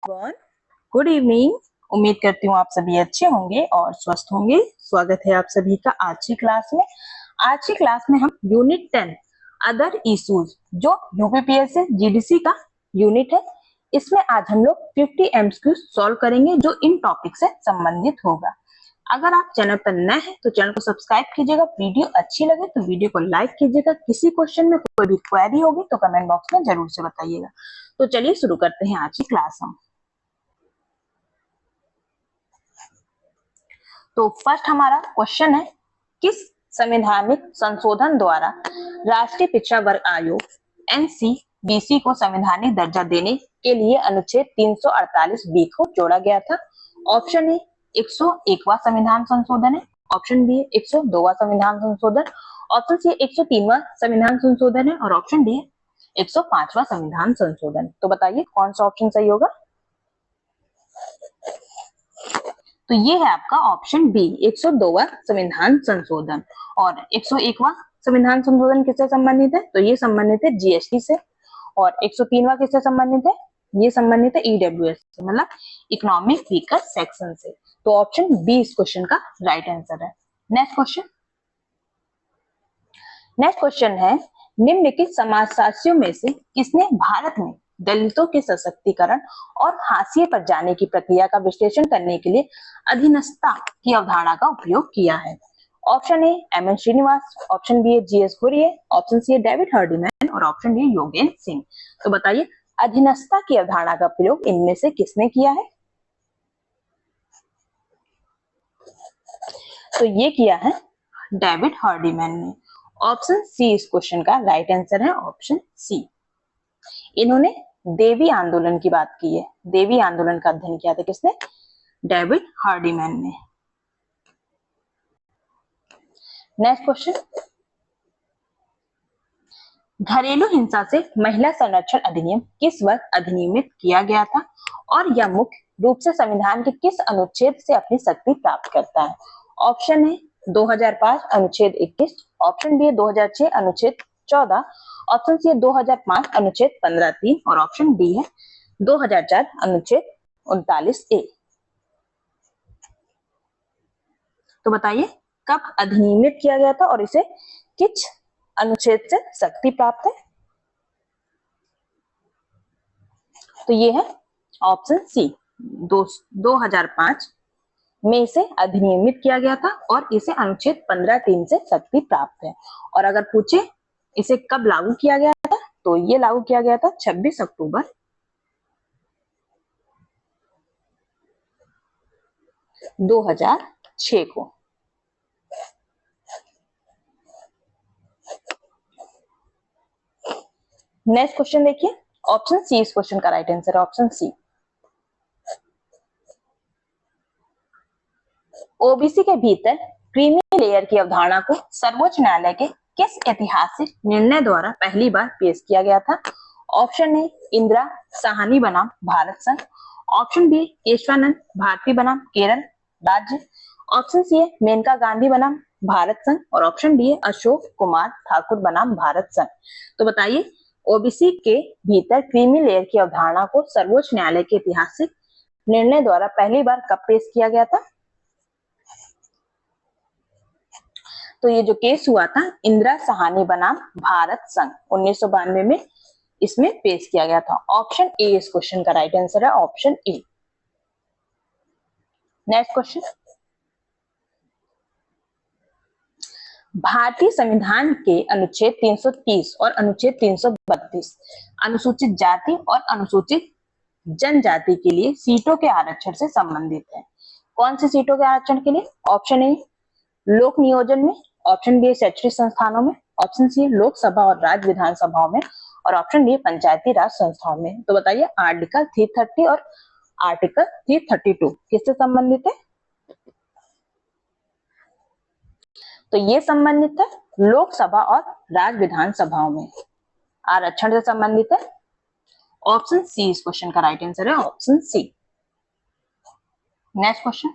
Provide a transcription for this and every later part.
Everyone, good evening. उम्मीद करती हूँ आप सभी अच्छे होंगे और स्वस्थ होंगे। स्वागत है आप सभी का आज की क्लास में। आज की क्लास में हम यूनिट 10 अदर इश्यूज जो यूपीपीएससी जीडीसी का यूनिट है, इसमें आज हम लोग 50 एमसीक्यू सॉल्व करेंगे जो इन टॉपिक से संबंधित होगा। अगर आप चैनल पर नए हैं तो चैनल को सब्सक्राइब कीजिएगा। वीडियो अच्छी लगे तो वीडियो को लाइक कीजिएगा। किसी क्वेश्चन में कोई भी क्वेरी होगी तो कमेंट बॉक्स में जरूर से बताइएगा। तो चलिए शुरू करते हैं आज की क्लास हम। तो फर्स्ट हमारा क्वेश्चन है, किस संवैधानिक संशोधन द्वारा राष्ट्रीय पिछड़ा वर्ग आयोग एनसीबीसी को संवैधानिक दर्जा देने के लिए अनुच्छेद 348 बी को जोड़ा गया था? ऑप्शन ए 101वां संविधान संशोधन है, ऑप्शन बी 102वां संविधान संशोधन, ऑप्शन सी 103वां संविधान संशोधन है और ऑप्शन डी 105वां संविधान संशोधन। तो बताइए कौन सा ऑप्शन सही होगा? तो ये है आपका ऑप्शन बी 102वां संविधान संशोधन। और 101वां संविधान संशोधन किससे संबंधित है? तो ये संबंधित है जीएसटी से। और 103वां किससे संबंधित है? ये संबंधित है ईडब्ल्यूएस से, मतलब इकोनॉमिक वीकर सेक्शन से। तो ऑप्शन बी इस क्वेश्चन का राइट आंसर है। नेक्स्ट क्वेश्चन है, निम्नलिखित समाजशास्त्रियों में से किसने भारत में दलितों के सशक्तिकरण और हाशिए पर जाने की प्रक्रिया का विश्लेषण करने के लिए अधीनस्थता की अवधारणा का उपयोग किया है? Option A M N Srinivas, option B GS Ghurye, option C David Hardiman और ऑप्शन डी योगेंद्र सिंह। तो बताइए अधीनस्थता की अवधारणा का प्रयोग इनमें से किसने किया है? तो ये किया है डेविड हर्डिमैन ने। ऑप्शन सी इस क्वेश्चन का राइट आंसर है, ऑप्शन सी। इन्होंने देवी आंदोलन की बात की है। देवी आंदोलन का अध्ययन किया था किसने? डेविड हार्डिमैन ने। नेक्स्ट क्वेश्चन, घरेलू हिंसा से महिला संरक्षण अधिनियम किस वर्ष अधिनियमित किया गया था और यह मुख्य रूप से संविधान के किस अनुच्छेद से अपनी शक्ति प्राप्त करता है? ऑप्शन है 2005 अनुच्छेद 21, ऑप्शन बी 2006 अनुच्छेद 14, ऑप्शन सी 2005 अनुच्छेद 15(3) और ऑप्शन डी है 2004 अनुच्छेद 39(a). तो बताइए कब अधिनियमित किया गया था और इसे किस अनुच्छेद से शक्ति प्राप्त है? तो ये है ऑप्शन सी 2005 में इसे अधिनियमित किया गया था और इसे अनुच्छेद 15(3) से शक्ति प्राप्त है। और अगर पूछे इसे कब लागू किया गया था तो ये लागू किया गया था 26 अक्टूबर 2006 को। नेक्स्ट क्वेश्चन देखिए, ऑप्शन सी इस क्वेश्चन का राइट आंसर है, ऑप्शन सी। ओबीसी के भीतर क्रीमी लेयर की अवधारणा को सर्वोच्च न्यायालय के किस ऐतिहासिक निर्णय द्वारा पहली बार पेश किया गया था? ऑप्शन ए इंदिरा साहनी बनाम भारत संघ, ऑप्शन बी केशवानंद भारती बनाम केरल राज्य, ऑप्शन सी है मेनका गांधी बनाम भारत संघ और ऑप्शन डी है अशोक कुमार ठाकुर बनाम भारत संघ। तो बताइए ओबीसी के भीतर क्रीमी लेयर की अवधारणा को सर्वोच्च न्यायालय के ऐतिहासिक निर्णय द्वारा पहली बार कब पेश किया गया था? तो ये जो केस हुआ था इंदिरा साहनी बनाम भारत संघ 1992 में इसमें पेश किया गया था। ऑप्शन ए इस क्वेश्चन का राइट आंसर है, ऑप्शन ए। नेक्स्ट क्वेश्चन, भारतीय संविधान के अनुच्छेद 330 और अनुच्छेद 332 अनुसूचित जाति और अनुसूचित जनजाति के लिए सीटों के आरक्षण से संबंधित है। कौन सी सीटों के आरक्षण के लिए? ऑप्शन ए लोक नियोजन में, ऑप्शन बी शैक्षणिक संस्थानों में, ऑप्शन सी लोकसभा और राज्य विधानसभाओं में और ऑप्शन डी पंचायती राज संस्थाओं में। तो बताइए आर्टिकल 330 और आर्टिकल 332 किससे संबंधित है? तो ये संबंधित है लोकसभा और राज्य विधानसभाओं में, आरक्षण से संबंधित है। ऑप्शन सी इस क्वेश्चन का राइट आंसर है, ऑप्शन सी। नेक्स्ट क्वेश्चन,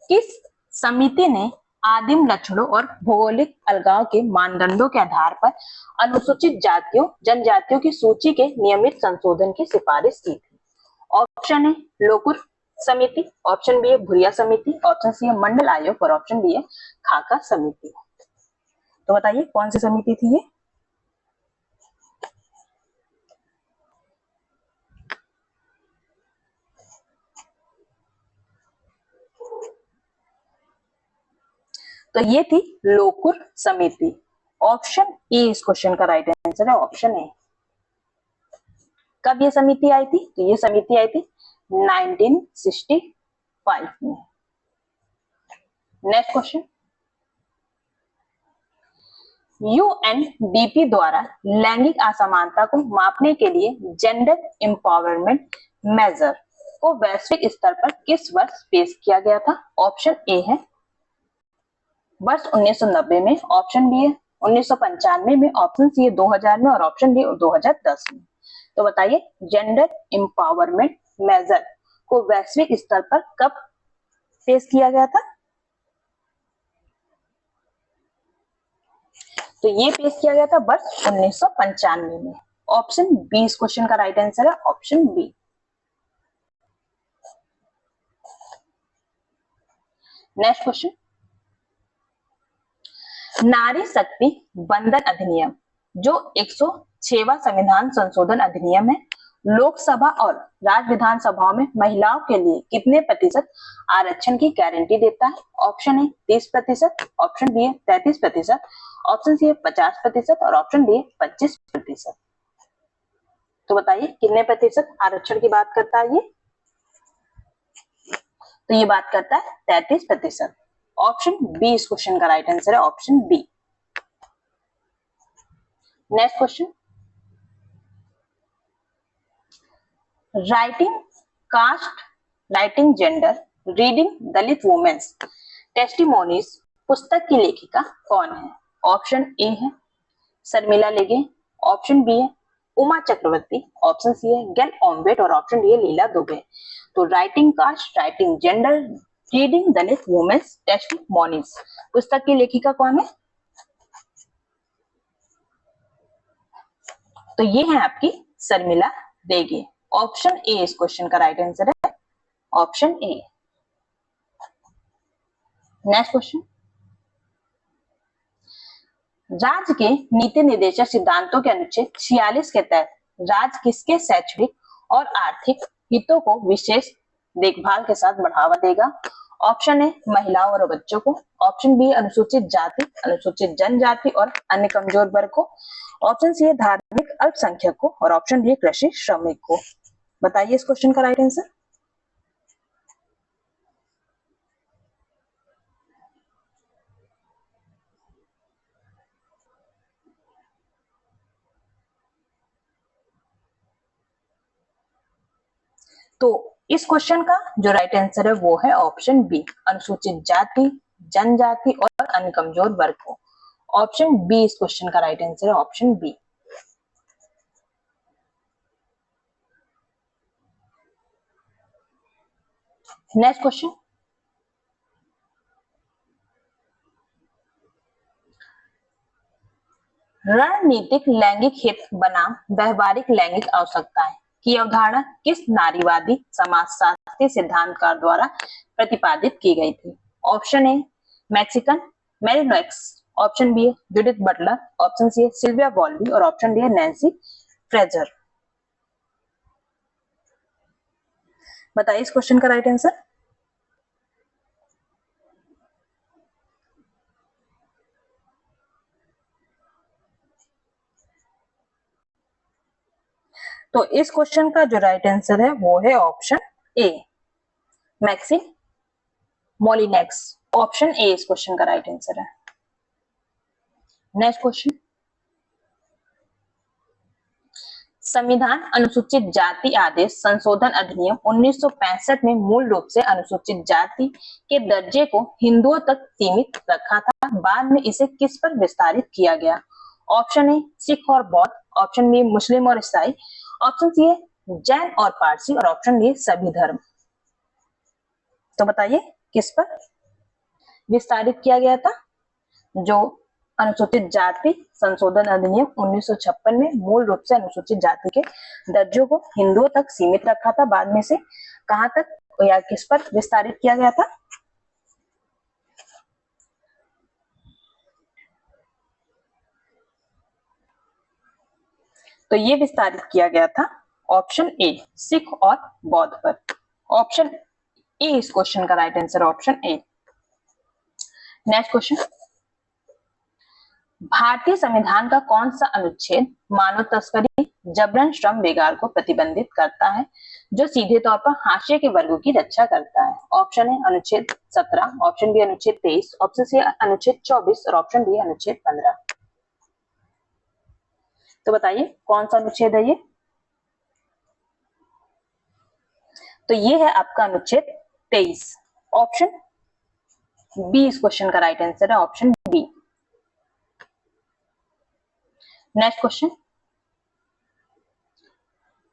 किस समिति ने आदिम लक्षणों और भौगोलिक अलगाव के मानदंडों के आधार पर अनुसूचित जातियों जनजातियों की सूची के नियमित संशोधन की सिफारिश की थी। ऑप्शन ए लोकुर समिति, ऑप्शन बी है भुरिया समिति, ऑप्शन सी है मंडल आयोग और ऑप्शन डी है खाका समिति। तो बताइए कौन सी समिति थी ये? तो ये थी लोकुर समिति। ऑप्शन ए इस क्वेश्चन का राइट आंसर है, ऑप्शन ए। कब ये समिति आई थी? तो ये समिति आई थी 1965 में। नेक्स्ट क्वेश्चन, यूएनडीपी द्वारा लैंगिक असमानता को मापने के लिए जेंडर एम्पावरमेंट मेजर को वैश्विक स्तर पर किस वर्ष पेश किया गया था? ऑप्शन ए है वर्ष 1990 में, ऑप्शन बी है 1995 में, ऑप्शन सी है 2000 में और ऑप्शन डी 2010 में। तो बताइए जेंडर एम्पावरमेंट मेजर को वैश्विक स्तर पर कब पेश किया गया था? तो ये पेश किया गया था वर्ष 1995 में। ऑप्शन बी इस क्वेश्चन का राइट आंसर है, ऑप्शन बी। नेक्स्ट क्वेश्चन, नारी शक्ति बंधन अधिनियम जो 106वां संविधान संशोधन अधिनियम है, लोकसभा और राज्य विधानसभाओं में महिलाओं के लिए कितने प्रतिशत आरक्षण की गारंटी देता है? ऑप्शन ए 30%, ऑप्शन बी है 33%, ऑप्शन सी है 50% और ऑप्शन डी है 25%। तो बताइए कितने प्रतिशत आरक्षण की बात करता है ये? तो ये बात करता है 33%। ऑप्शन बी इस क्वेश्चन का राइट आंसर है, option B. Next question, writing caste, writing gender, reading Dalit women's testimonies पुस्तक की लेखिका कौन है? ऑप्शन ए है शर्मिला लेगे, ऑप्शन बी है उमा चक्रवर्ती, ऑप्शन सी है गेल ऑम्बेट और ऑप्शन डी है लीला दुबे। तो writing caste, writing gender, reading Dalit women's testimonies पुस्तक की लेखिका कौन है? तो ये है आपकी शर्मिला देगे। ऑप्शन ए इस क्वेश्चन का राइट आंसर है, ऑप्शन ए। नेक्स्ट क्वेश्चन, राज्य के नीति निर्देशक सिद्धांतों के अनुच्छेद 46 के तहत राज्य किसके शैक्षणिक और आर्थिक हितों को विशेष देखभाल के साथ बढ़ावा देगा? ऑप्शन ए महिलाओं और बच्चों को, ऑप्शन बी अनुसूचित जाति, अनुसूचित जनजाति और अन्य कमजोर वर्ग को, ऑप्शन सी है धार्मिक अल्पसंख्यक को और ऑप्शन डी कृषि श्रमिक को। बताइए इस क्वेश्चन का राइट आंसर। तो इस क्वेश्चन का जो राइट आंसर है वो है ऑप्शन बी अनुसूचित जाति, जनजाति और अन्य कमजोर वर्ग को। ऑप्शन बी इस क्वेश्चन का राइट आंसर है, ऑप्शन बी। नेक्स्ट क्वेश्चन, रणनीतिक लैंगिक हित बनाम व्यवहारिक लैंगिक आवश्यकताएं की अवधारणा किस नारीवादी समाजशास्त्री सिद्धांतकार द्वारा प्रतिपादित की गई थी? Option A Maxine Molyneux, option B है जूडिथ बटलर, ऑप्शन सी है सिल्विया बॉल्बी और ऑप्शन डी है नैन्सी फ्रेजर। बताइए इस क्वेश्चन का राइट आंसर। तो इस क्वेश्चन का जो राइट आंसर है वो है option A Maxim Molyneux. Option A इस क्वेश्चन का राइट आंसर है। नेक्स्ट क्वेश्चन, संविधान अनुसूचित जाति आदेश संशोधन अधिनियम 1965 में मूल रूप से अनुसूचित जाति के दर्जे को हिंदुओं तक सीमित रखा था, बाद में इसे किस पर विस्तारित किया गया? ऑप्शन ए सिख और बौद्ध, ऑप्शन बी मुस्लिम और ईसाई, ऑप्शन सी है जैन और पारसी और ऑप्शन डी सभी धर्म। तो बताइए किस पर? विस्तारित किया गया था? जो अनुसूचित जाति संशोधन अधिनियम 1956 में मूल रूप से अनुसूचित जाति के दर्जों को हिंदुओं तक सीमित रखा था, बाद में से कहां तक या किस पर विस्तारित किया गया था? तो ये विस्तारित किया गया था ऑप्शन ए, सिख और बौद्ध पर। ऑप्शन ए इस क्वेश्चन का right answer, option A. Next question, भारतीय संविधान का कौन सा अनुच्छेद मानव तस्करी, जबरन श्रम बेगार को प्रतिबंधित करता है, जो सीधे तौर पर हाशिए के वर्गों की रक्षा करता है? ऑप्शन ए अनुच्छेद 17, ऑप्शन बी अनुच्छेद 23, ऑप्शन सी अनुच्छेद 24 और ऑप्शन डी अनुच्छेद 15। तो बताइए कौन सा अनुच्छेद है ये? तो ये है आपका अनुच्छेद 23। ऑप्शन बी इस क्वेश्चन का राइट आंसर है, ऑप्शन बी। नेक्स्ट क्वेश्चन,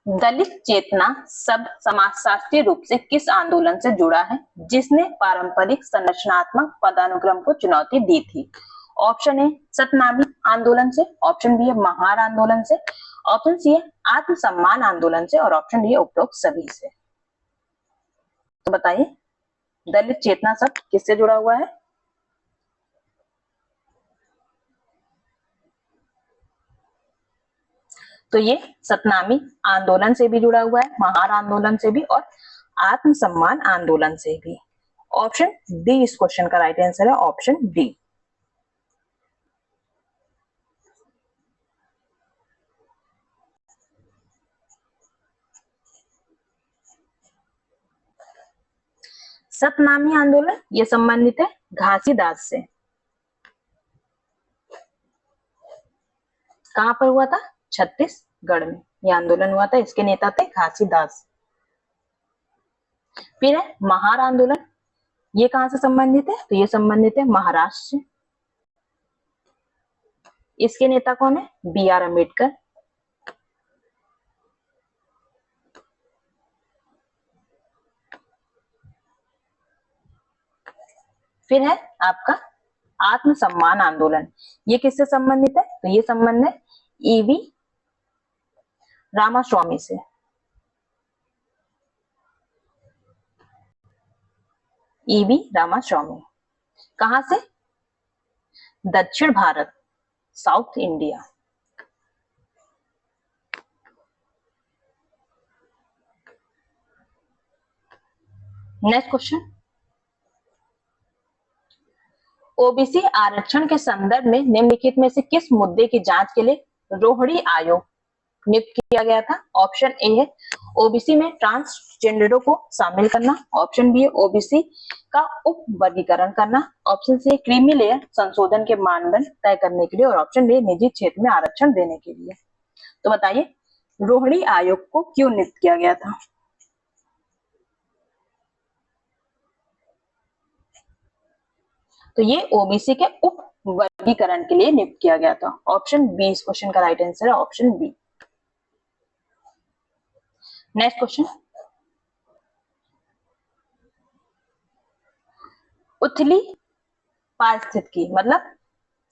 दलित चेतना शब्द समाजशास्त्रीय रूप से किस आंदोलन से जुड़ा है जिसने पारंपरिक संरचनात्मक पदानुक्रम को चुनौती दी थी? ऑप्शन ए सतनामी आंदोलन से, ऑप्शन बी है महार आंदोलन से, ऑप्शन सी है आत्मसम्मान आंदोलन से और ऑप्शन डी है उपरोक्त सभी से। तो बताइए दलित चेतना शब्द किससे जुड़ा हुआ है? तो ये सतनामी आंदोलन से भी जुड़ा हुआ है, महार आंदोलन से भी और आत्मसम्मान आंदोलन से भी। ऑप्शन डी इस क्वेश्चन का राइट आंसर है, ऑप्शन डी। सतनामी आंदोलन ये संबंधित है घासीदास से। कहां पर हुआ था? छत्तीसगढ़ में यह आंदोलन हुआ था, इसके नेता थे घासीदास। फिर है महार आंदोलन, ये कहां से संबंधित है? तो ये संबंधित है महाराष्ट्र से। इसके नेता कौन है? B R Ambedkar. फिर है आपका आत्मसम्मान आंदोलन, ये किससे संबंधित है? तो ये संबंध है ईवी रामास्वामी से। ईवी रामास्वामी कहां से? दक्षिण Bharat, south India. Next question, OBC आरक्षण के संदर्भ में निम्नलिखित में से किस मुद्दे की जांच के लिए रोहिणी आयोग नियुक्त किया गया था? ऑप्शन ए है ओबीसी में ट्रांसजेंडरों को शामिल करना, ऑप्शन बी है ओबीसी का उप वर्गीकरण करना, ऑप्शन सी क्रीमी लेयर संशोधन के मानदंड तय करने के लिए और ऑप्शन डी निजी क्षेत्र में आरक्षण देने के लिए। तो बताइए रोहिणी आयोग को क्यों नियुक्त किया गया था? तो ये ओबीसी के उप वर्गीकरण के लिए नियुक्त किया गया था। ऑप्शन बी इस क्वेश्चन का राइट आंसर है, ऑप्शन बी। नेक्स्ट क्वेश्चन, उथली पारिस्थितिकी मतलब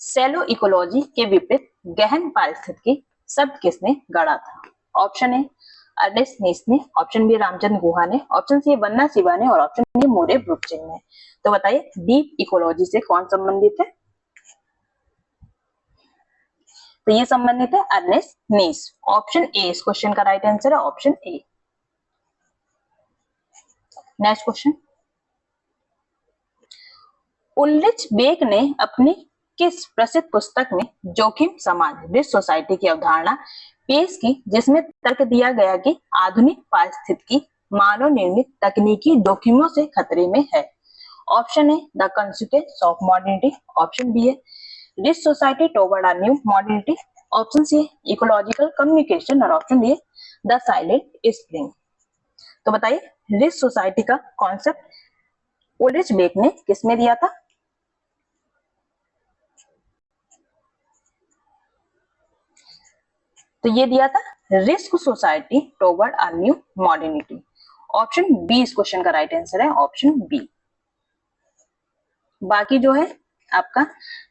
सेलो इकोलॉजी के विपरीत गहन पारिस्थितिकी शब्द किसने गढ़ा था? ऑप्शन ए अर्नेस्ट नीस ने, ऑप्शन बी रामचंद्र गुहा ने, ऑप्शन सी बन्ना सिवा ने और ऑप्शन डी मोरे ब्रुकचिन ने। तो बताइए डीप इकोलॉजी से कौन संबंधित है? तो ये संबंधित है अर्नेस्ट नीस। ऑप्शन ए इस क्वेश्चन का राइट आंसर है, option A. Next question, Ulrich Beck ने अपनी किस प्रसिद्ध पुस्तक में जोखिम समाज रिस्क सोसाइटी की अवधारणा पेश की जिसमें तर्क दिया गया कि आधुनिक पारिस्थितिकी मानव निर्मित तकनीकी जोखिमों से खतरे में है? Option A the consequence of modernity, option B है risk society toward a new modernity, option C ecological communication और option D the silent spring. तो बताइए रिस्क सोसाइटी का कॉन्सेप्ट उल्रिच बेक ने किसमें दिया था? तो ये दिया था risk society toward a new modernity. Option B इस क्वेश्चन का राइट आंसर है, ऑप्शन बी। बाकी जो है आपका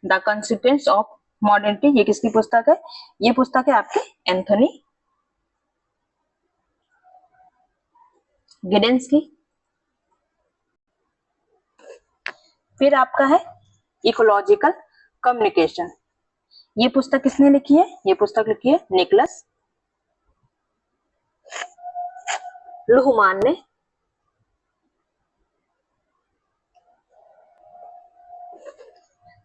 द कॉन्सिक्वेंस ऑफ मॉडर्निटी, ये किसकी पुस्तक है? ये पुस्तक है आपके एंथोनी गिडेंस की। फिर आपका है इकोलॉजिकल कम्युनिकेशन, ये पुस्तक किसने लिखी है? ये पुस्तक लिखी है निकोलस लुहमान ने।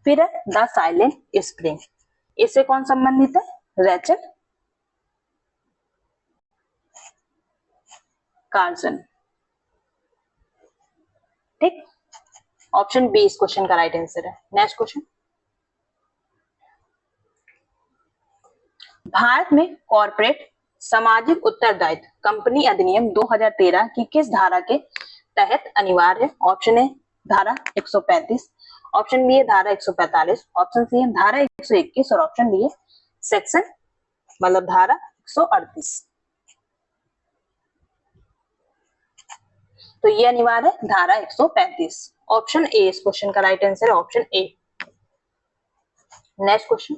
फिर है द साइलेंट स्प्रिंग, इससे कौन संबंधित है? Rachel Carson. ठीक, ऑप्शन बी इस क्वेश्चन का राइट आंसर है। नेक्स्ट क्वेश्चन, भारत में कॉर्पोरेट सामाजिक उत्तरदायित्व कंपनी अधिनियम 2013 की किस धारा के तहत अनिवार्य है? ऑप्शन ए धारा 135, ऑप्शन बी है धारा 145, ऑप्शन सी है धारा 121 और ऑप्शन डी है सेक्शन मतलब धारा 138। तो ये अनिवार्य है धारा 135। ऑप्शन ए इस क्वेश्चन का राइट आंसर है, ऑप्शन ए। नेक्स्ट क्वेश्चन,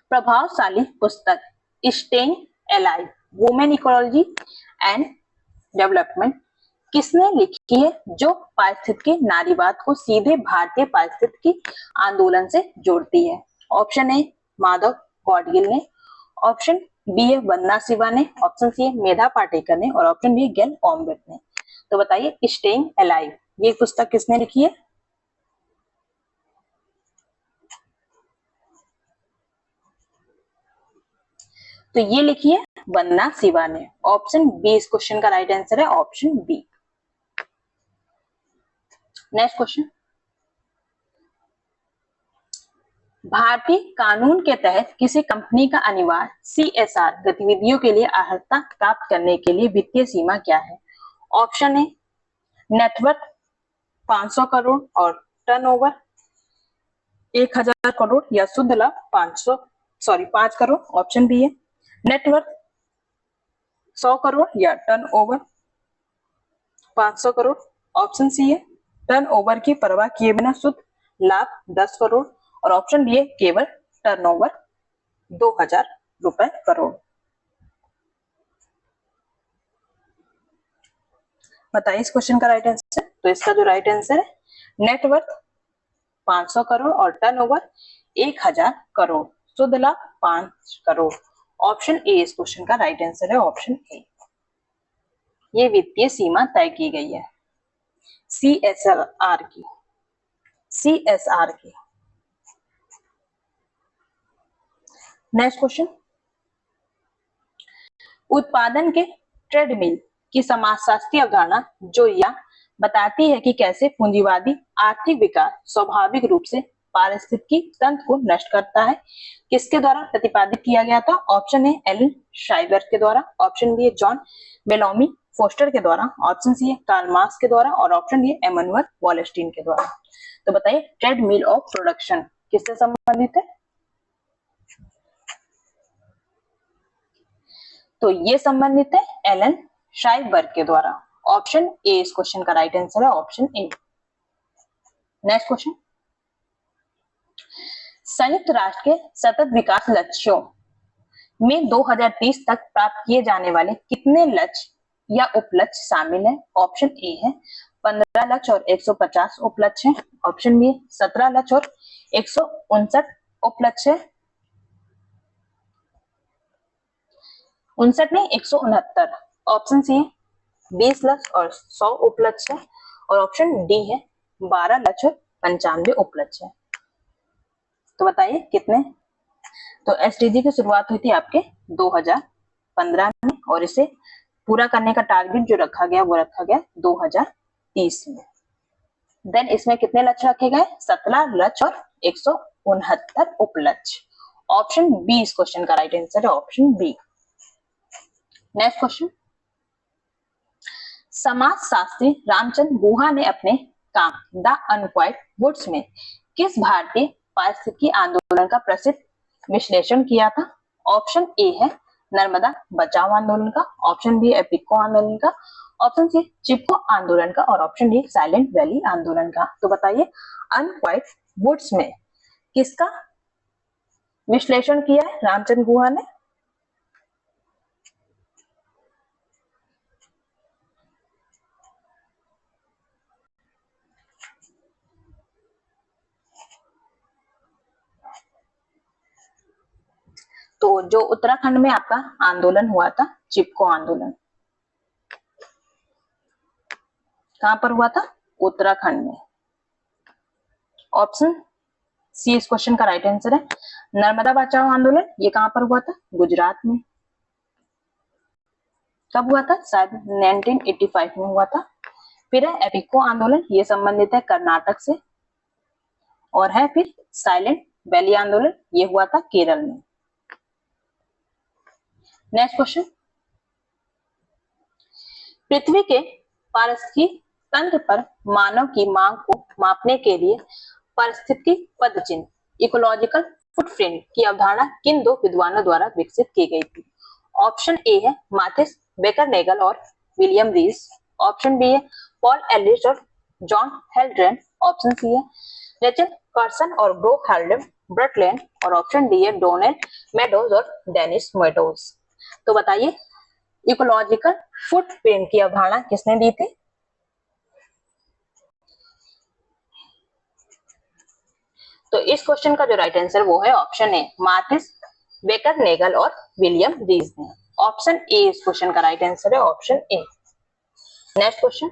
प्रभावशाली पुस्तक staying alive women ecology and development किसने लिखी है, जो पारिस्थितिकी नारीवाद को सीधे भारतीय पारिस्थितिकी आंदोलन से जोड़ती है? ऑप्शन ए माधव गॉडगिल ने, ऑप्शन बी है वंदना शिवा ने, ऑप्शन सी है मेधा पाटेकर ने और ऑप्शन डी है गेल ऑम्बेट ने। तो बताइए स्टेइंग अलाइव ये पुस्तक किसने लिखी है? तो ये लिखी है वंदना शिवा ने। ऑप्शन बी इस क्वेश्चन का राइट आंसर है, ऑप्शन बी। नेक्स्ट क्वेश्चन, भारतीय कानून के तहत किसी कंपनी का अनिवार्य सीएसआर गतिविधियों के लिए अर्हता प्राप्त करने के लिए वित्तीय सीमा क्या है? ऑप्शन ए नेटवर्थ 500 करोड़ और टर्नओवर 1000 करोड़ या शुद्ध लाभ 5 करोड़। ऑप्शन बी है नेटवर्थ 100 करोड़ या टर्नओवर 500 करोड़। ऑप्शन सी है टर्नओवर की परवाह किए बिना शुद्ध लाभ 10 करोड़ और ऑप्शन डी है केवल टर्नओवर 2000 रुपए करोड़। बताइए इस क्वेश्चन का राइट आंसर। तो इसका जो राइट आंसर है नेटवर्थ 500 करोड़ और टर्नओवर 1000 करोड़, शुद्ध लाभ 5 करोड़। ऑप्शन ए इस क्वेश्चन का राइट आंसर है, ऑप्शन ए। ये वित्तीय सीमा तय की गई है सीएसआर की, सीएसआर की। नेक्स्ट क्वेश्चन, उत्पादन के ट्रेडमिल की समाजशास्त्रीय अवधारणा जो यह बताती है कि कैसे पूंजीवादी आर्थिक विकास स्वाभाविक रूप से पारिस्थितिकी तंत्र को नष्ट करता है, किसके द्वारा प्रतिपादित किया गया था? ऑप्शन ए एलन शाइबर के द्वारा, ऑप्शन बी है जॉन बेलोमी फोस्टर के द्वारा, ऑप्शन सी है कार्ल मार्क्स के द्वारा और ऑप्शन डी है एमैनुअल वॉलस्टीन के द्वारा। तो बताइए ट्रेडमिल ऑफ प्रोडक्शन किससे संबंधित है? तो ये संबंधित है एलन शाइबर के द्वारा। ऑप्शन ए इस क्वेश्चन का राइट आंसर है, ऑप्शन ए। नेक्स्ट क्वेश्चन, संयुक्त राष्ट्र के सतत विकास लक्ष्यों में 2030 तक प्राप्त किए जाने वाले कितने लक्ष्य या उपलक्ष्य शामिल है? ऑप्शन ए है 15 लक्ष्य और 150 उपलक्ष्य है, ऑप्शन बी 17 लक्ष्य और 159 उपलक्ष्य है, 59 नहीं 169, ऑप्शन सी है 20 लक्ष्य और 100 उपलक्ष्य है और ऑप्शन डी है 12 लक्ष्य और 95 उपलक्ष्य है। तो बताइए कितने? तो एसडीजी की शुरुआत हुई थी आपके 2015 में और इसे पूरा करने का टारगेट जो रखा गया वो रखा गया 2030 में। देन इसमें कितने लक्ष्य रखे गए? 17 लक्ष्य और 169 उपलक्ष्य। ऑप्शन बी इस क्वेश्चन का राइट आंसर है, ऑप्शन बी। नेक्स्ट क्वेश्चन, समाजशास्त्री रामचंद्र गुहा ने अपने काम द अनक्वाइट वुड्स में किस भारतीय पारिस्थितिकी आंदोलन का प्रसिद्ध विश्लेषण किया था? ऑप्शन ए है नर्मदा बचाओ आंदोलन का, ऑप्शन बी है पिको आंदोलन का, ऑप्शन सी चिपको आंदोलन का और ऑप्शन डी साइलेंट वैली आंदोलन का। तो बताइए अनक्वाइट वुड्स में किसका विश्लेषण किया है रामचंद्र गुहा ने? तो जो उत्तराखंड में आपका आंदोलन हुआ था चिपको आंदोलन, कहां पर हुआ था? उत्तराखंड में। ऑप्शन सी इस क्वेश्चन का राइट आंसर है। नर्मदा बचाओ आंदोलन ये कहां पर हुआ था? गुजरात में। कब हुआ था? शायद 1985 में हुआ था। फिर है एपिको आंदोलन, ये संबंधित है कर्नाटक से। और है फिर साइलेंट वैली आंदोलन, ये हुआ था केरल में। नेक्स्ट क्वेश्चन, पृथ्वी के पारिस्थितिकी तंत्र पर मानव की मांग को मापने के लिए पारिस्थितिकी पदचिन्ह इकोलॉजिकल फुटप्रिंट की अवधारणा किन दो विद्वानों द्वारा विकसित की गई थी? ऑप्शन ए है माथिस बेकरनेगल और विलियम रीस। ऑप्शन बी है पॉल एलिस और जॉन हेल्ड्रेन। ऑप्शन सी है रेचल कार्सन और ब्रो हार्डम ब्रटलैंड। और ऑप्शन डी है डोनाल्ड मेडोज और डेनिस मेडोज। तो बताइए इकोलॉजिकल फुटप्रिंट की अवधारणा किसने दी थी? तो इस क्वेश्चन का जो राइट आंसर वो है ऑप्शन ए मार्टिस बेकरनेगल और विलियम रीस ने। ऑप्शन ए इस क्वेश्चन का राइट आंसर है, option A. Next question,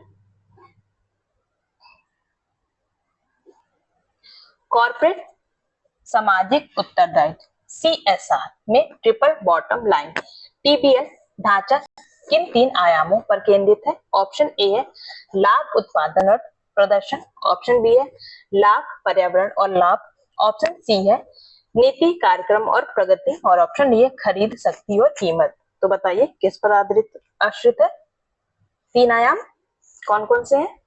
corporate सामाजिक उत्तरदायित्व सीएसआर में ट्रिपल बॉटम लाइन टीबीएस ढांचा किन तीन आयामों पर केंद्रित है? ऑप्शन ए है लाभ उत्पादन और प्रदर्शन। ऑप्शन बी है लाभ पर्यावरण और लाभ। ऑप्शन सी है नीति कार्यक्रम और प्रगति। और ऑप्शन डी है खरीद शक्ति और कीमत। तो बताइए किस पर आश्रित है? तीन आयाम कौन कौन से हैं?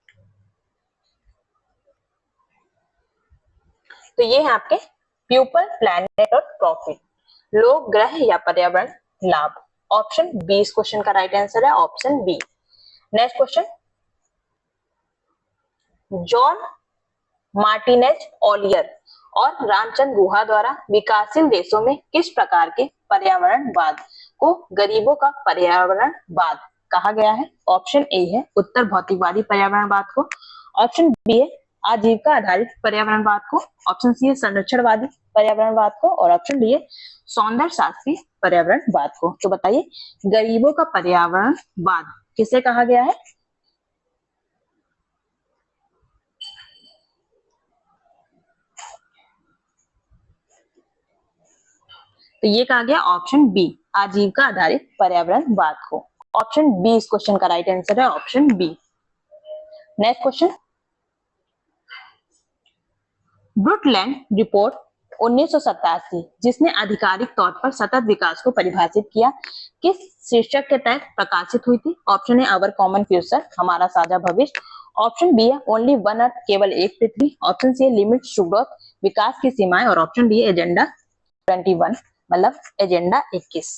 तो ये है आपके पीपल, प्लैनेट और प्रॉफिट, लोग, ग्रह या पर्यावरण, लाभ। ऑप्शन बी इस क्वेश्चन का राइट आंसर है, option B. Next question, Joan Martinez Alier और रामचंद्र गुहा द्वारा विकासशील देशों में किस प्रकार के पर्यावरणवाद को गरीबों का पर्यावरणवाद कहा गया है? ऑप्शन ए है उत्तर भौतिकवादी पर्यावरणवाद को। ऑप्शन बी है आजीविका आधारित पर्यावरणवाद को। ऑप्शन सी है संरक्षणवादी पर्यावरणवाद को। और ऑप्शन डी है सौंदर्य शास्त्री पर्यावरणवाद को। तो बताइए गरीबों का पर्यावरणवाद किसे कहा गया है? तो ये कहा गया ऑप्शन बी आजीविका आधारित पर्यावरणवाद को। ऑप्शन बी इस क्वेश्चन का राइट आंसर है, option B. Next question, Brundtland report 1987 जिसने आधिकारिक तौर पर सतत विकास को परिभाषित किया किस शीर्षक के तहत प्रकाशित हुई थी? ऑप्शन ए अवर कॉमन फ्यूचर हमारा साझा भविष्य। ऑप्शन बी है ओनली वन अर्थ केवल एक पृथ्वी। ऑप्शन सी है लिमिट्स टू ग्रोथ विकास की सीमाएं। और ऑप्शन डी एजेंडा 21 मतलब एजेंडा 21।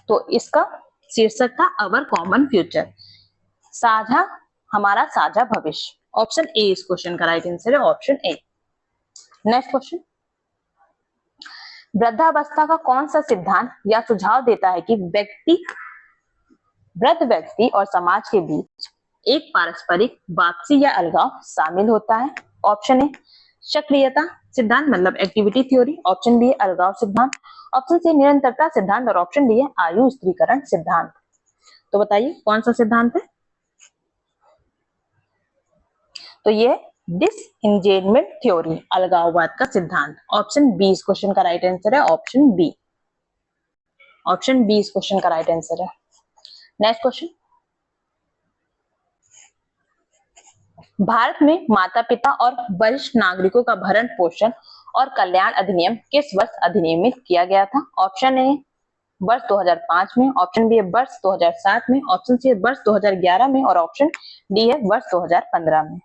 तो इसका शीर्षक था अवर कॉमन फ्यूचर साझा हमारा साझा भविष्य। ऑप्शन ए इस क्वेश्चन का राइट आंसर है, ऑप्शन ए। नेक्स्ट क्वेश्चन, वृद्धावस्था का कौन सा सिद्धांत या सुझाव देता है कि वृद्ध व्यक्ति और समाज के बीच एक पारस्परिक वापसी या अलगाव शामिल होता है? ऑप्शन ए सक्रियता सिद्धांत मतलब एक्टिविटी थ्योरी। ऑप्शन बी अलगाव सिद्धांत। ऑप्शन सी निरंतरता सिद्धांत। और ऑप्शन डी है आयु स्थिरीकरण सिद्धांत। तो बताइए कौन सा सिद्धांत है? तो ये डिसइंगेजमेंट थ्योरी अलगाववाद का सिद्धांत। ऑप्शन बी इस क्वेश्चन का राइट आंसर है, ऑप्शन बी। ऑप्शन बी इस क्वेश्चन का राइट आंसर है। नेक्स्ट क्वेश्चन, भारत में माता पिता और वरिष्ठ नागरिकों का भरण पोषण और कल्याण अधिनियम किस वर्ष अधिनियमित किया गया था? ऑप्शन ए वर्ष 2005 में। ऑप्शन बी है वर्ष 2007 में। ऑप्शन सी है वर्ष 2011 में। और ऑप्शन डी है वर्ष 2015 में।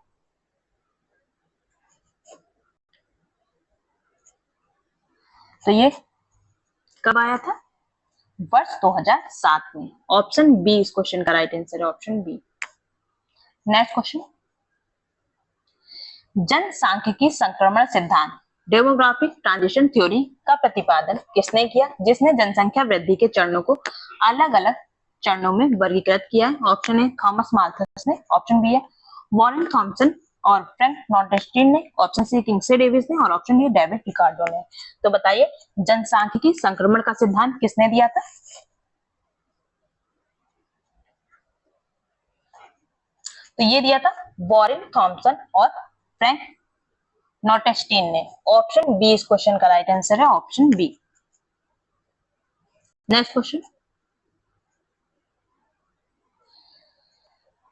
तो ये कब आया था? वर्ष 2007 में। ऑप्शन बी इस क्वेश्चन का राइट आंसर है, ऑप्शन बी। नेक्स्ट क्वेश्चन, जनसांख्यिकी संक्रमण सिद्धांत डेमोग्राफिक ट्रांजिशन थ्योरी का प्रतिपादन किसने किया, जिसने जनसंख्या वृद्धि के चरणों को अलग अलग चरणों में वर्गीकृत किया है? ऑप्शन ए थॉमस माल्थस ने, ऑप्शन बी है वॉरेन थॉमसन और फ्रैंक नोटेस्टीन ने, ऑप्शन सी किंगस्ले डेविस ने और ऑप्शन डी डेविड रिकार्डो ने। तो बताइए जनसांख्यिकी संक्रमण का सिद्धांत किसने दिया था? तो ये दिया था वॉरेन थॉमसन और फ्रैंक नोटेस्टीन ने। ऑप्शन बी इस क्वेश्चन का राइट आंसर है, ऑप्शन बी। नेक्स्ट क्वेश्चन,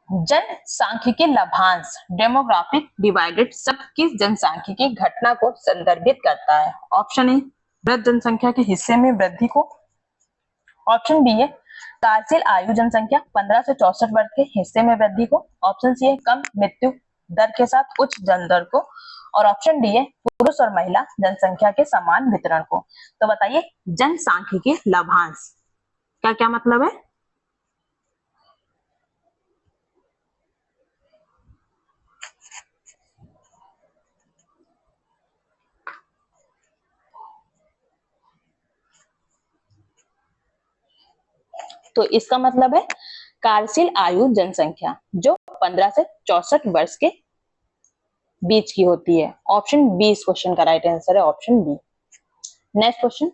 जनसांख्यिकी लाभांश डेमोग्राफिक डिवाइडेड शब्द किस जनसांख्यिकी घटना को संदर्भित करता है? ऑप्शन ए वृद्ध जनसंख्या के हिस्से में वृद्धि को, ऑप्शन बी है कार्यशील आयु जनसंख्या 15 से 64 वर्ष के हिस्से में वृद्धि को, ऑप्शन सी है कम मृत्यु दर के साथ उच्च जन्म दर को और ऑप्शन डी है पुरुष और महिला जनसंख्या के समान वितरण को। तो बताइए जनसांख्यिकी लाभांश का क्या मतलब है? तो इसका मतलब है कार्यशील आयु जनसंख्या जो 15 से 64 वर्ष के बीच की होती है। ऑप्शन बी इस क्वेश्चन का राइट आंसर है, ऑप्शन बी। नेक्स्ट क्वेश्चन,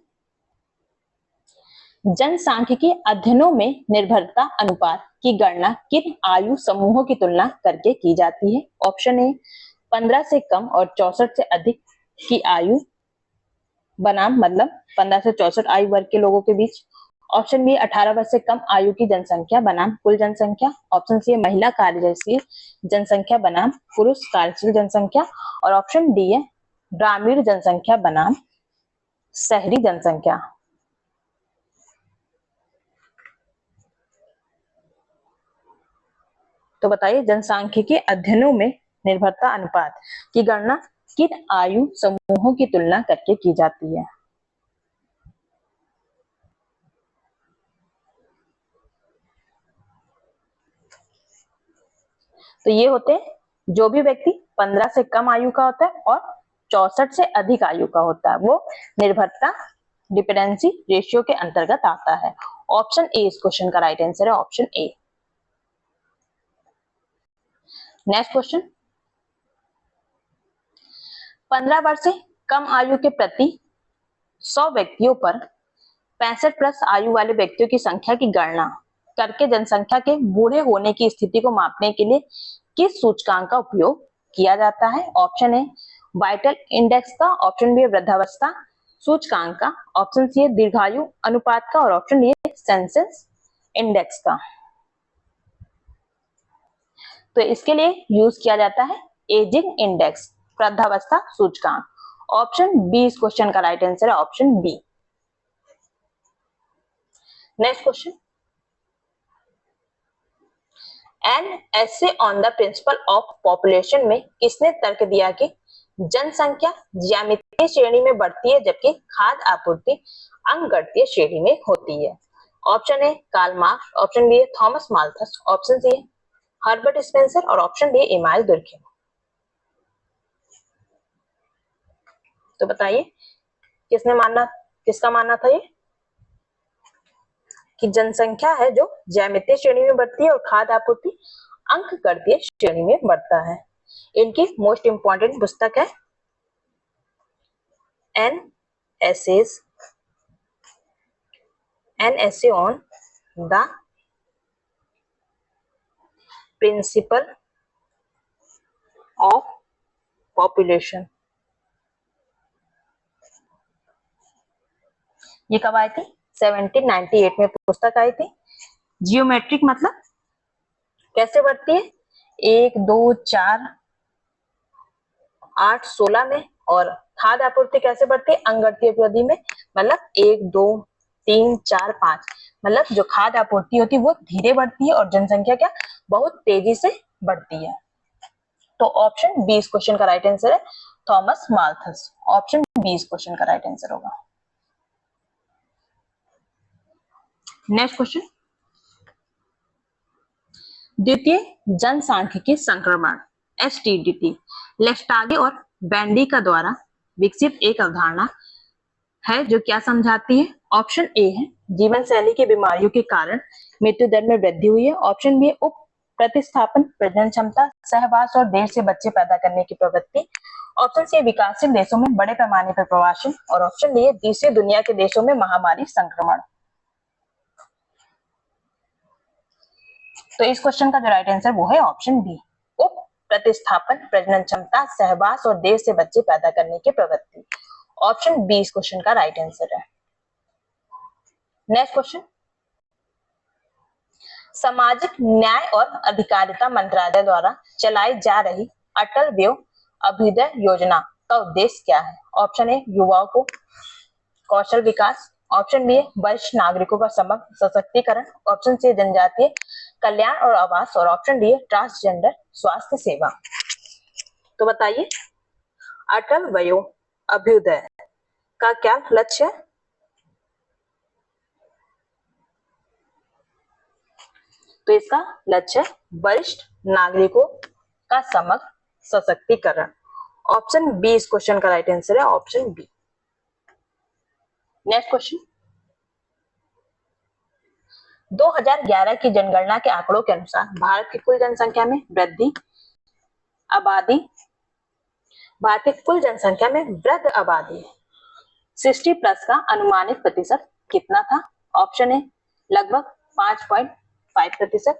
जनसांख्यिकी अध्ययनों में निर्भरता अनुपात की गणना किन आयु समूहों की तुलना करके की जाती है? ऑप्शन ए 15 से कम और 64 से अधिक की आयु बनाम मतलब 15 से 64 आयु वर्ग के लोगों के बीच, ऑप्शन बी 18 वर्ष से कम आयु की जनसंख्या बनाम कुल जनसंख्या, ऑप्शन सी महिला कार्यशील जनसंख्या बनाम पुरुष कार्यशील जनसंख्या और ऑप्शन डी है ग्रामीण जनसंख्या बनाम शहरी जनसंख्या। तो बताइए जनसांख्यिकी अध्ययनों में निर्भरता अनुपात की गणना किन आयु समूहों की तुलना करके की जाती है? तो ये होते हैं जो भी व्यक्ति 15 से कम आयु का होता है और 64 से अधिक आयु का होता है, वो निर्भरता डिपेंडेंसी रेशियो के अंतर्गत आता है। ऑप्शन ए इस क्वेश्चन का राइट आंसर है, ऑप्शन ए। नेक्स्ट क्वेश्चन, 15 वर्ष से कम आयु के प्रति 100 व्यक्तियों पर 65 प्लस आयु वाले व्यक्तियों की संख्या की गणना करके जनसंख्या के बूढ़े होने की स्थिति को मापने के लिए किस सूचकांक का उपयोग किया जाता है? ऑप्शन ए वाइटल इंडेक्स का, ऑप्शन बी वृद्धावस्था सूचकांक का, ऑप्शन सी दीर्घायु अनुपात का और ऑप्शन डी सेंसस इंडेक्स का। तो इसके लिए यूज किया जाता है एजिंग इंडेक्स, वृद्धावस्था सूचकांक। ऑप्शन बी इस क्वेश्चन का राइट आंसर है, option B. Next question, an essay on the principle of population में किसने तर्क दिया कि जनसंख्या ज्यामितीय श्रेणी में बढ़ती है जबकि खाद्य आपूर्ति अंकगणितीय श्रेणी में होती है? Option A Karl Marx, option B Thomas Malthus, option C Herbert Spencer और ऑप्शन डी इमाइल दुर्खेम। तो बताइए किसका मानना था ये कि जनसंख्या है जो ज्यामितीय श्रेणी में बढ़ती है और खाद्य आपूर्ति अंकगणितीय श्रेणी में बढ़ता है। इनकी मोस्ट इंपॉर्टेंट पुस्तक है N essay on the principle of population. ये कब आई थी? 1798 में पुस्तक आई थी। जियोमेट्रिक मतलब कैसे बढ़ती है? 1 2 4 8 16 में। और खाद्य आपूर्ति कैसे बढ़ती है? अंकगणितीय वृद्धि में, मतलब 1 2 3 4 5, मतलब जो खाद्य आपूर्ति होती है वो धीरे बढ़ती है और जनसंख्या क्या बहुत तेजी से बढ़ती है। तो ऑप्शन बी इस क्वेश्चन का राइट आंसर है, थॉमस माल्थस। ऑप्शन बी इस क्वेश्चन का राइट आंसर होगा। नेक्स्ट क्वेश्चन, द्वितीय जनसांख्यिकी संक्रमण STDT लेस्टागे और बैंडी का द्वारा विकसित एक अवधारणा है जो क्या समझाती है। ऑप्शन ए है जीवन शैली की बीमारियों के कारण मृत्यु दर में वृद्धि हुई है। ऑप्शन बी उप प्रतिस्थापन, प्रजनन क्षमता, सहवास और देर से बच्चे पैदा करने की प्रवृत्ति। ऑप्शन सी विकासशील देशों में बड़े पैमाने पर प्रवासन और ऑप्शन डी तीसरे दुनिया के देशों में महामारी संक्रमण। तो इस क्वेश्चन का जो राइट आंसर वो है ऑप्शन बी उप प्रतिस्थापन, प्रजनन क्षमता, सहवास और देर से बच्चे पैदा करने की प्रवृत्ति। ऑप्शन बी इस क्वेश्चन का राइट आंसर है। नेक्स्ट क्वेश्चन, सामाजिक न्याय और अधिकारिता मंत्रालय द्वारा चलाई जा रही अटल व्यय अभ्युदय योजना का उद्देश्य क्या है। ऑप्शन ए युवाओं को कौशल विकास, ऑप्शन बी वरिष्ठ नागरिकों का समग्र सशक्तिकरण, ऑप्शन सी जनजातीय कल्याण और आवास और ऑप्शन डी ट्रांसजेंडर स्वास्थ्य सेवा। तो बताइए अटल वयो अभ्युदय का क्या लक्ष्य है। तो इसका लक्ष्य है वरिष्ठ नागरिकों का समग्र सशक्तिकरण। ऑप्शन बी इस क्वेश्चन का राइट आंसर है, ऑप्शन बी। नेक्स्ट क्वेश्चन, 2011 की जनगणना के आंकड़ों के अनुसार भारत की कुल जनसंख्या में वृद्धि आबादी भारत की कुल जनसंख्या में वृद्ध आबादी 60+ का अनुमानित प्रतिशत कितना था। ऑप्शन ए लगभग 5.5%,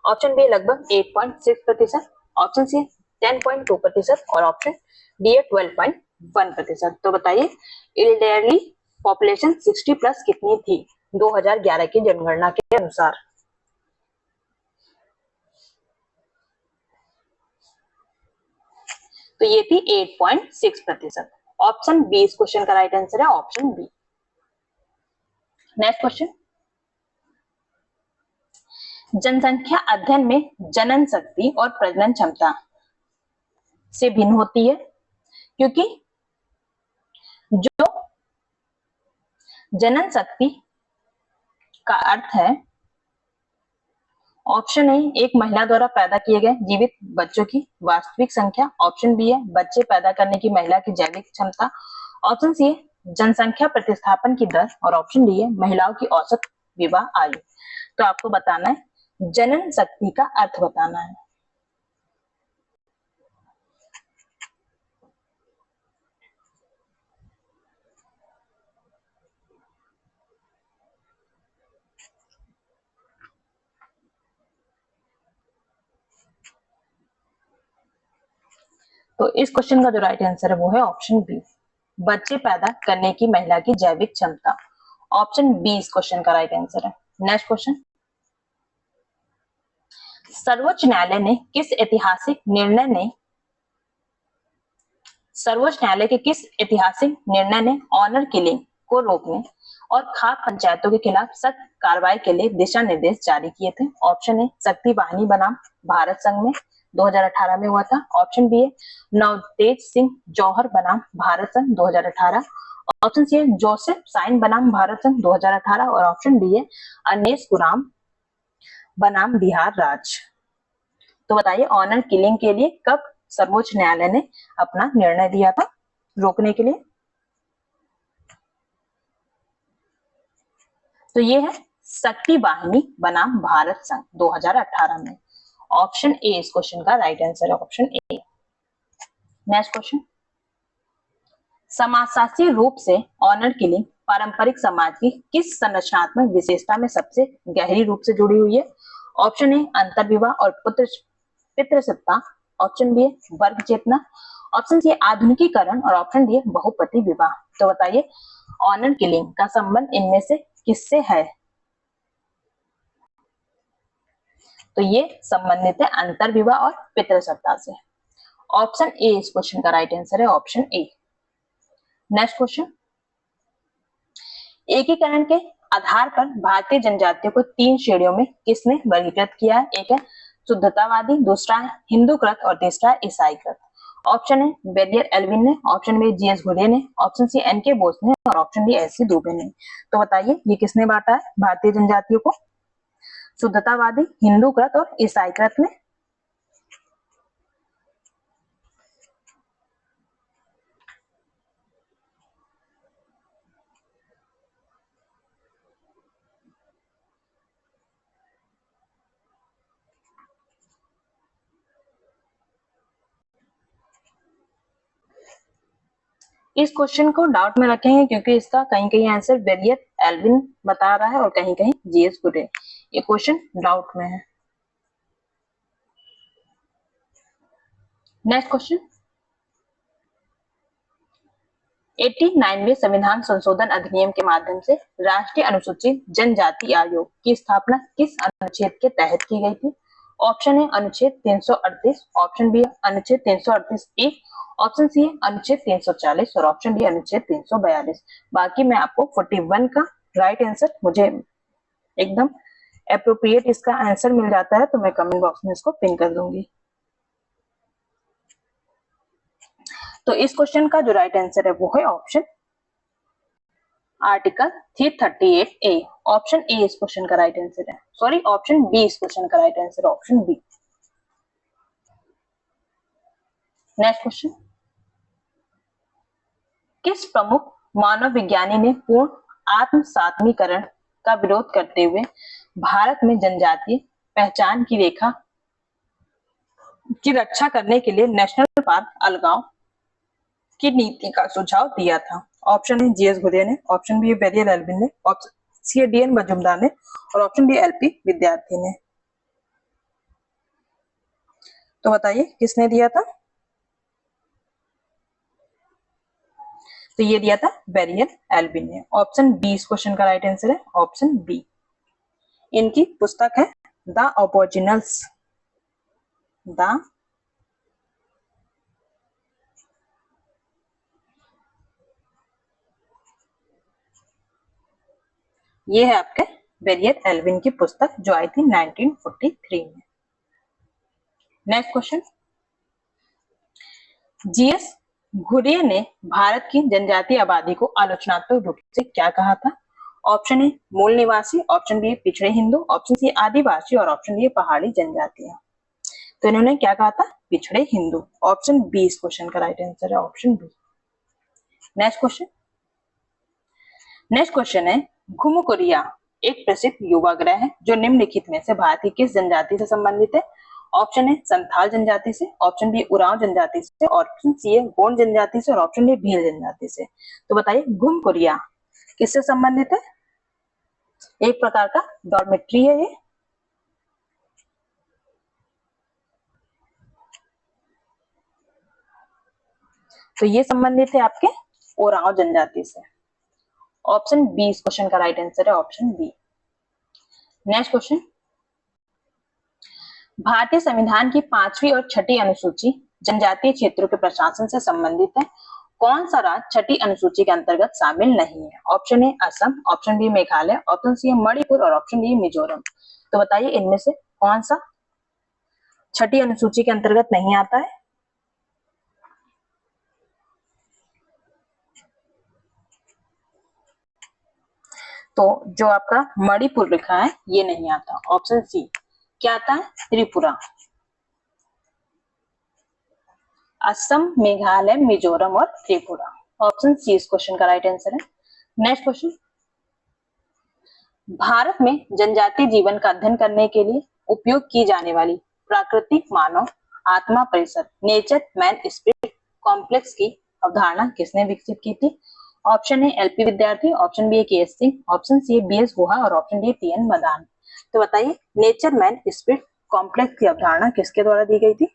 ऑप्शन बी लगभग 8.6%, ऑप्शन सी 10.2% और ऑप्शन डी 12.1%। तो बताइए इलिटरेटली पॉपुलेशन 60+ कितनी थी 2011 की जनगणना के अनुसार। तो ये थी 8.6%। ऑप्शन बी इस क्वेश्चन का राइट आंसर है, ऑप्शन बी। नेक्स्ट क्वेश्चन, जनसंख्या अध्ययन में जनन शक्ति और प्रजनन क्षमता से भिन्न होती है क्योंकि जो जनन शक्ति का अर्थ है ऑप्शन ए एक महिला द्वारा पैदा किए गए जीवित बच्चों की वास्तविक संख्या, ऑप्शन बी है बच्चे पैदा करने की महिला की जैविक क्षमता, ऑप्शन सी है जनसंख्या प्रतिस्थापन की दर और ऑप्शन डी है महिलाओं की औसत विवाह आयु। तो आपको बताना है जनन शक्ति का अर्थ बताना है। तो इस क्वेश्चन का जो राइट आंसर है वो है ऑप्शन बी बच्चे पैदा करने की महिला की जैविक क्षमता। ऑप्शन बी इस क्वेश्चन का राइट आंसर है। नेक्स्ट क्वेश्चन, सर्वोच्च न्यायालय ने किस ऐतिहासिक निर्णय ने ऑनर किलिंग को रोकने और खाप पंचायतों के खिलाफ सख्त कार्रवाई के लिए दिशा निर्देश जारी किए थे। ऑप्शन ए शक्ति वाहिनी बनाम भारत संघ में 2018 में हुआ था, ऑप्शन बी है नवतेज सिंह जौहर बनाम भारत संघ 2018, ऑप्शन सी है जोसेफ साइन बनाम भारत संघ 2018 और ऑप्शन डी है अनेस गुराम बनाम बिहार राज्य। तो बताइए ऑनर किलिंग के लिए कब सर्वोच्च न्यायालय ने अपना निर्णय दिया था रोकने के लिए। तो ये है शक्ति वाहिनी बनाम भारत संघ 2018 में। ऑप्शन ए इस क्वेश्चन का राइट आंसर है, ऑप्शन ए। नेक्स्ट क्वेश्चन, समाजशास्त्रीय रूप से ऑनर किलिंग पारंपरिक समाज की किस संरचनात्मक विशेषता में सबसे गहरी रूप से जुड़ी हुई है। ऑप्शन ए अंतर्विवाह और पितृसत्ता, ऑप्शन बी वर्ग चेतना, ऑप्शन सी आधुनिकीकरण और ऑप्शन डी बहुपति विवाह। तो बताइए ऑनर किलिंग का संबंध इनमें से किससे है। तो ये संबंधित है अंतर्विवाह और पितृसत्ता से। ऑप्शन ए इस क्वेश्चन का राइट आंसर है, ऑप्शन ए। नेक्स्ट क्वेश्चन, एकीकरण के आधार पर भारतीय जनजातियों को 3 श्रेणियों में किसने वर्गीकृत किया है। एक है शुद्धतावादी, दूसरा है हिंदूकृत और तीसरा है ईसाईकृत। ऑप्शन है बेरियर एल्विन ने, ऑप्शन बी जीएस घुरिये ने, ऑप्शन सी एनके बोस ने और ऑप्शन डी एससी दुबे ने। तो बताइए ये किसने बांटा है भारतीय जनजातियों को? शुद्धतावादी, हिंदूकृत और ईसाईकृत में। इस क्वेश्चन को डाउट में रखेंगे क्योंकि इसका कहीं कहीं आंसर बेरियर एल्विन बता रहा है और कहीं कहीं जीएस घुरिये। ये क्वेश्चन डाउट में है। नेक्स्ट क्वेश्चन, 89वें संविधान संशोधन अधिनियम के माध्यम से राष्ट्रीय अनुसूचित जनजाति आयोग की स्थापना किस अनुच्छेद के तहत की गई थी? ऑप्शन है अनुच्छेद 338, ऑप्शन बी अनुच्छेद 338 ए, ऑप्शन सी अनुच्छेद 340 और ऑप्शन डी अनुच्छेद 342। बाकी मैं आपको 41 का राइट आंसर मुझे एकदम एप्रोप्रिएट इसका आंसर मिल जाता है तो मैं कमेंट बॉक्स में इसको पिन कर दूंगी। तो इस क्वेश्चन का जो राइट आंसर है वो है option article 338 A. Option A इस क्वेश्चन का राइट आंसर है, सॉरी ऑप्शन बी इस क्वेश्चन का राइट आंसर है, ऑप्शन बी। नेक्स्ट क्वेश्चन, किस प्रमुख मानव विज्ञानी ने पूर्ण आत्मसात्मीकरण का विरोध करते हुए भारत में जनजातीय पहचान की रेखा की रक्षा करने के लिए नेशनल पार्क अलगाव की नीति का सुझाव दिया था? ऑप्शन है जीएस घुरिये ने, ऑप्शन बी बेरियर एल्विन ने, ऑप्शन सी डीएन मजुमदार ने और ऑप्शन डी एलपी विद्यार्थी ने। तो बताइए किसने दिया था? तो ये दिया था बेरियर एल्विन ने। ऑप्शन बी इस क्वेश्चन का राइट आंसर है, ऑप्शन बी। इनकी पुस्तक है द ओरिजिनल्स, द ये है आपके बेरियर एल्विन की पुस्तक जो आई थी 1943 में। नेक्स्ट क्वेश्चन, जीएस घुरिये ने भारत की जनजातीय आबादी को आलोचनात्मक रूप से क्या कहा था? ऑप्शन ए मूल निवासी, ऑप्शन बी पिछड़े हिंदू, ऑप्शन सी आदिवासी और ऑप्शन डी पहाड़ी जनजातियां। तो इन्होंने क्या कहा था? पिछड़े हिंदू। ऑप्शन बी इस क्वेश्चन का राइट आंसर है, ऑप्शन बी। नेक्स्ट क्वेश्चन है घुमकुरिया एक प्रसिद्ध युवा ग्रह है जो निम्नलिखित में से भारत की किस जनजाति से संबंधित है? ऑप्शन है संथाल जनजाति से, ऑप्शन बी उरांव जनजाति से, ऑप्शन सी है गोंड जनजाति से और ऑप्शन डी भील जनजाति से। तो बताइए घुमकुरिया किससे संबंधित है? एक प्रकार का डॉर्मेट्री है ये। तो ये संबंधित है आपके उरांव जनजाति से। ऑप्शन बी इस क्वेश्चन का राइट आंसर है, ऑप्शन बी। नेक्स्ट क्वेश्चन, भारतीय संविधान की 5वीं और 6ठी अनुसूची जनजातीय क्षेत्रों के प्रशासन से संबंधित है। कौन सा राज्य 6ठी अनुसूची के अंतर्गत शामिल नहीं है? Option A Assam, option B Meghalaya, option C Manipur और ऑप्शन डी मिजोरम। तो बताइए इनमें से कौन सा 6ठी अनुसूची के अंतर्गत नहीं आता है? तो जो आपका मणिपुर लिखा है ये नहीं आता। ऑप्शन सी क्या आता है? त्रिपुरा। असम, मेघालय, मिजोरम और त्रिपुरा। ऑप्शन सी इस क्वेश्चन का राइट आंसर है। नेक्स्ट क्वेश्चन, भारत में जनजातीय जीवन का अध्ययन करने के लिए उपयोग की जाने वाली प्राकृतिक मानव आत्मा परिसर नेचर मैन स्पिरिट कॉम्प्लेक्स की अवधारणा किसने विकसित की थी? ऑप्शन है LP Vidyarthi, option B K S Singh, option C BS Guha और ऑप्शन डी टीएन मदान। तो बताइए नेचर मैन स्पिरिट कॉम्प्लेक्स की अवधारणा किसके द्वारा दी गई थी?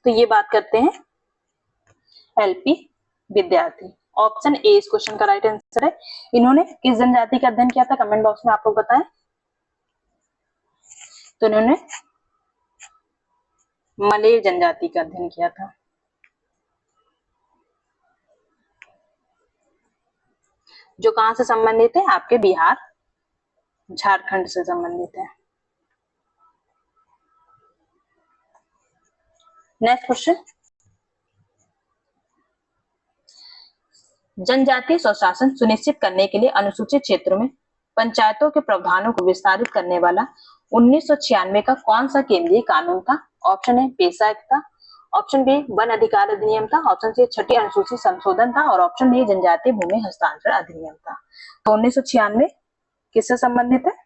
तो ये बात करते हैं एलपी विद्यार्थी। ऑप्शन ए इस क्वेश्चन का राइट आंसर है। इन्होंने किस जनजाति का अध्ययन किया था? कमेंट बॉक्स में आप लोग बताएं। तो इन्होंने मलेर जनजाति का अध्ययन किया था, जो कहां से संबंधित है? आपके बिहार झारखंड से संबंधित है। नेक्स्ट क्वेश्चन, जनजातीय स्वशासन सुनिश्चित करने के लिए अनुसूचित क्षेत्रों में पंचायतों के प्रावधानों को विस्तारित करने वाला 1996 का कौन सा केंद्रीय कानून था? ऑप्शन ए पेशा एक्ट था, ऑप्शन बी वन अधिकार अधिनियम था, ऑप्शन सी छठी अनुसूची संशोधन था और ऑप्शन डी जनजातीय भूमि हस्तांतरण अधिनियम था। तो 1996 किससे संबंधित है?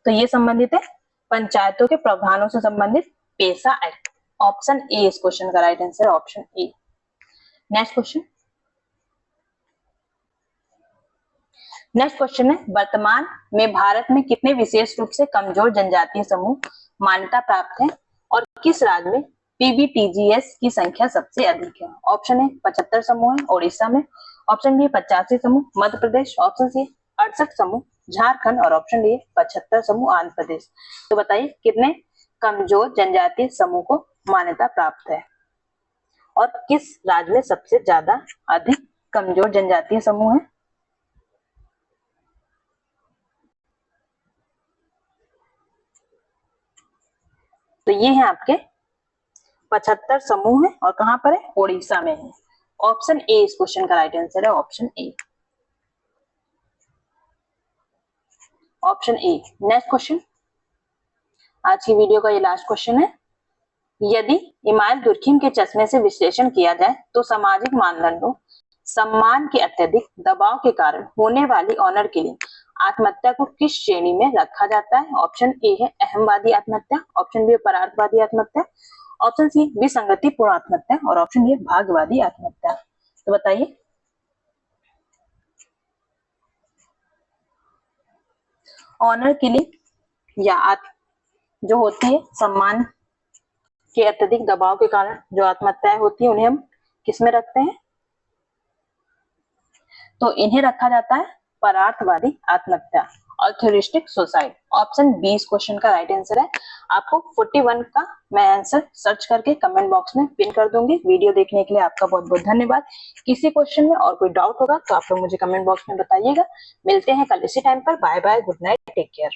तो ये संबंधित है पंचायतों के प्रावधानों से संबंधित पेशा एक्ट। ऑप्शन ए इस क्वेश्चन का राइट आंसर है, option A. Next question, next question है, वर्तमान में भारत में कितने विशेष रूप से कमजोर जनजातीय समूह मान्यता प्राप्त हैं और किस राज्य में पीबीटीजीएस की संख्या सबसे अधिक है? ऑप्शन ए 75 समूह है ओडिशा में, ऑप्शन बी 85 समूह मध्य प्रदेश, ऑप्शन सी 68 समूह झारखंड और ऑप्शन डी 75 समूह आंध्र प्रदेश। तो बताइए कितने कमजोर जनजातीय समूह को मान्यता प्राप्त है और किस राज्य में सबसे ज्यादा अधिक कमजोर जनजातीय समूह है? तो ये है आपके 75 समूह है और कहां पर है? ओडिशा में है। ऑप्शन ए इस क्वेश्चन का राइट आंसर है, option A. Option A. Next question, आज की वीडियो का ये लास्ट क्वेश्चन है, यदि इमाइल दुर्खिम के चश्मे से विश्लेषण किया जाए तो सामाजिक मानदंडों सम्मान के अत्यधिक दबाव के कारण होने वाली ऑनर किलिंग आत्महत्या को किस श्रेणी में रखा जाता है? ऑप्शन ए है अहमवादी आत्महत्या, ऑप्शन बी परार्थवादी आत्महत्या, ऑप्शन सी विसंगतिपूर्ण आत्महत्या और ऑप्शन डी भाग्यवादी आत्महत्या। तो बताइए ऑनर किलिंग या जो होती है सम्मान के अत्यधिक दबाव के कारण जो आत्महत्याएं होती है उन्हें हम किसमें रखते हैं? तो इन्हें रखा जाता है परार्थवादी आत्महत्या, अल्ट्रुइस्टिक सुसाइड। ऑप्शन बी इस क्वेश्चन का राइट आंसर है। आपको 41 का मैं आंसर सर्च करके कमेंट बॉक्स में पिन कर दूंगी। वीडियो देखने के लिए आपका बहुत बहुत धन्यवाद। किसी क्वेश्चन में और कोई डाउट होगा तो आप लोग मुझे कमेंट बॉक्स में बताइएगा। मिलते हैं कल इसी टाइम पर। Bye bye, good night, take care.